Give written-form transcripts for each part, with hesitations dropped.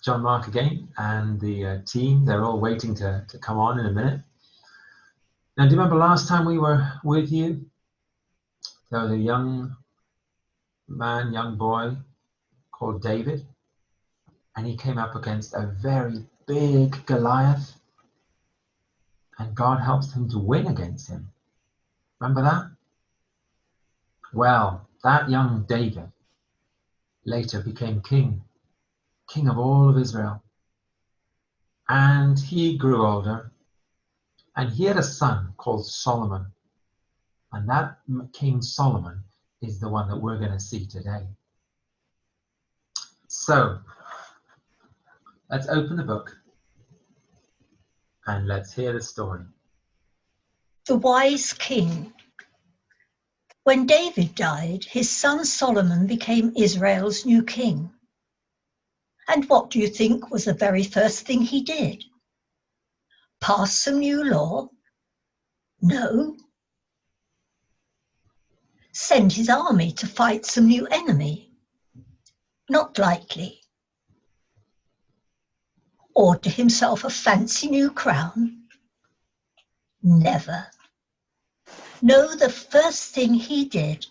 John Mark again and the team. They're all waiting to come on in a minute. Now, do you remember last time we were with you? There was a young man, young boy called David, and he came up against a very big Goliath, and God helped him to win against him. Remember that? Well, that young David later became king of all of Israel. And he grew older, and he had a son called Solomon. And that King Solomon is the one that we're going to see today. So, let's open the book and let's hear the story. The wise king. When David died, his son Solomon became Israel's new king. And what do you think was the very first thing he did? Pass some new law? No. Send his army to fight some new enemy? Not likely. Order himself a fancy new crown? Never. No, the first thing he did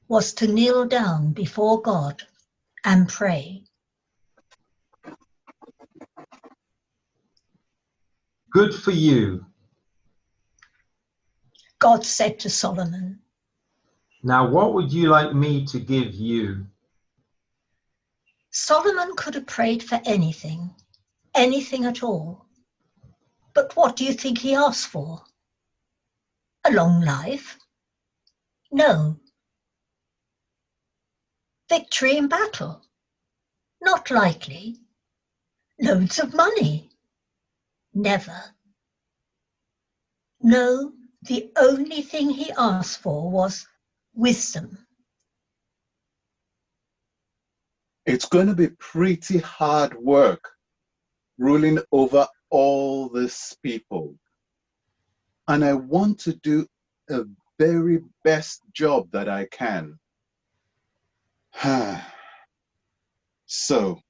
was to kneel down before God and pray. Good for you. God said to Solomon, Now, what would you like me to give you? Solomon could have prayed for anything at all. But what do you think he asked for? A long life? No. Victory in battle? Not likely. Loads of money? Never. No, the only thing he asked for was wisdom. It's going to be pretty hard work ruling over all these people. And I want to do a very best job that I can. So,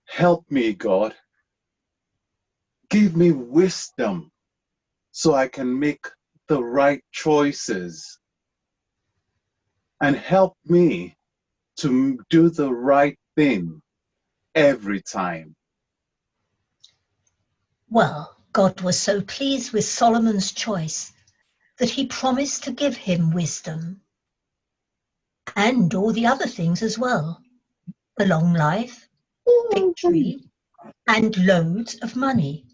help me, God. Give me wisdom so I can make the right choices. And help me to do the right thing every time. Well, God was so pleased with Solomon's choice that he promised to give him wisdom and all the other things as well. A long life, victory, and loads of money.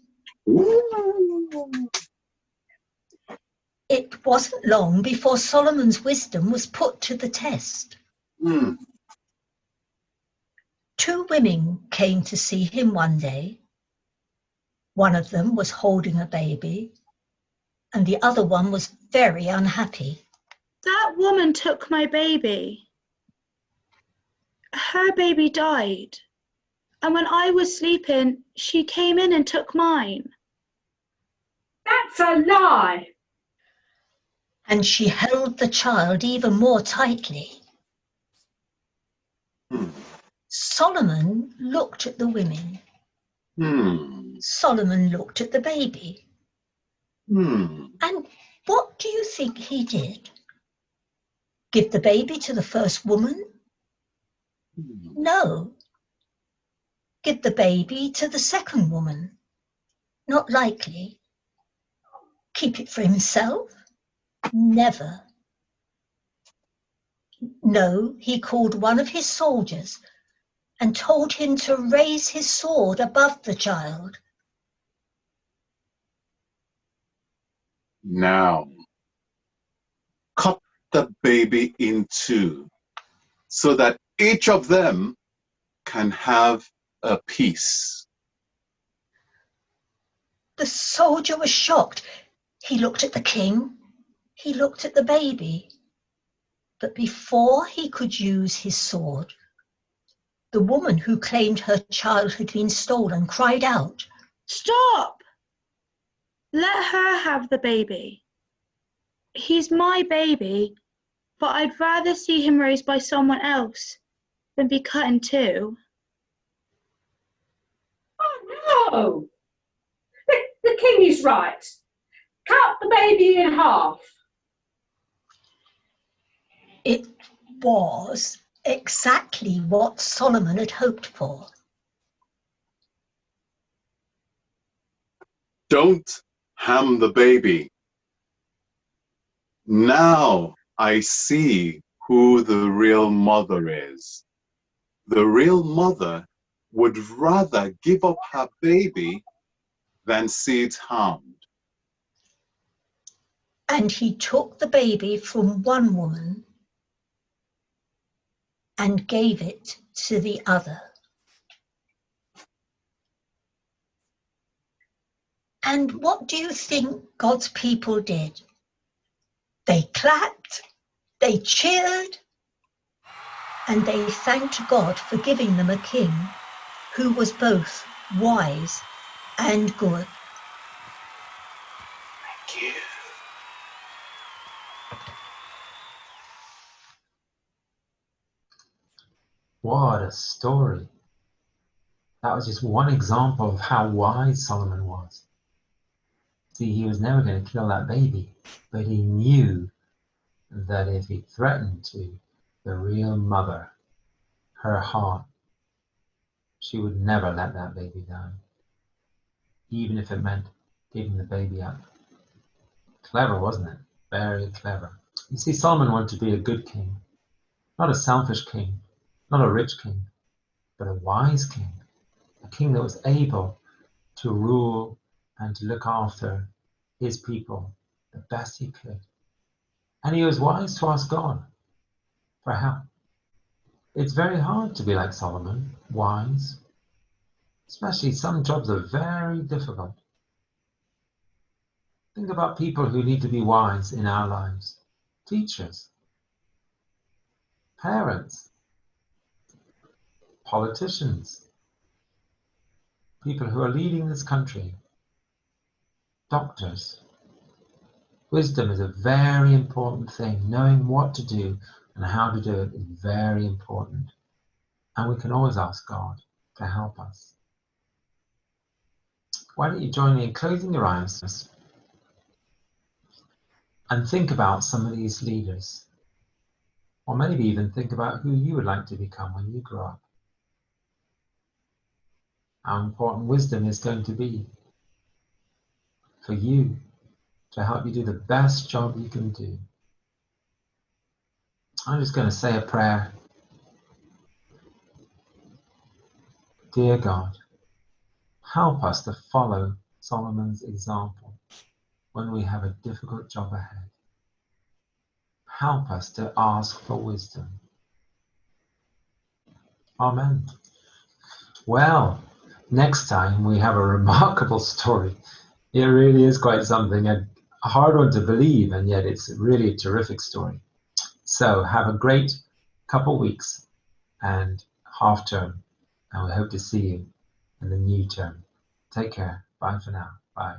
It wasn't long before Solomon's wisdom was put to the test. Two women came to see him one day. One of them was holding a baby, and the other one was very unhappy. That woman took my baby. Her baby died, and when I was sleeping, she came in and took mine. That's a lie. And she held the child even more tightly. Solomon looked at the women. Solomon looked at the baby. And what do you think he did? Give the baby to the first woman? No. Give the baby to the second woman? Not likely. Keep it for himself? Never. No, he called one of his soldiers and told him to raise his sword above the child. Now, cut the baby in two so that each of them can have a piece. The soldier was shocked. He looked at the king. He looked at the baby. But before he could use his sword, the woman who claimed her child had been stolen cried out, Stop! Let her have the baby. He's my baby, but I'd rather see him raised by someone else than be cut in two. No, the king is right. Cut the baby in half. It was exactly what Solomon had hoped for. Don't ham the baby. Now I see who the real mother is. The real mother would rather give up her baby than see it harmed. And he took the baby from one woman and gave it to the other. And what do you think God's people did? They clapped, they cheered, and they thanked God for giving them a king who was both wise and good. Thank you. What a story. That was just one example of how wise Solomon was. See, he was never going to kill that baby, but he knew that if he threatened to, the real mother, her heart, she would never let that baby die, even if it meant giving the baby up. Clever, wasn't it? Very clever. You see, Solomon wanted to be a good king, not a selfish king, not a rich king, but a wise king, a king that was able to rule and to look after his people the best he could. And he was wise to ask God for help. It's very hard to be like Solomon, wise. Especially some jobs are very difficult. Think about people who need to be wise in our lives. Teachers, parents, politicians, people who are leading this country, doctors. Wisdom is a very important thing. Knowing what to do and how to do it is very important. And we can always ask God to help us. Why don't you join me in closing your eyes and think about some of these leaders, or maybe even think about who you would like to become when you grow up. How important wisdom is going to be for you to help you do the best job you can do. I'm just going to say a prayer. Dear God, help us to follow Solomon's example when we have a difficult job ahead. Help us to ask for wisdom. Amen. Well, next time we have a remarkable story. It really is quite something, a hard one to believe, and yet it's really a terrific story. So have a great couple weeks and half term, and we hope to see you in the new term. Take care. Bye for now. Bye.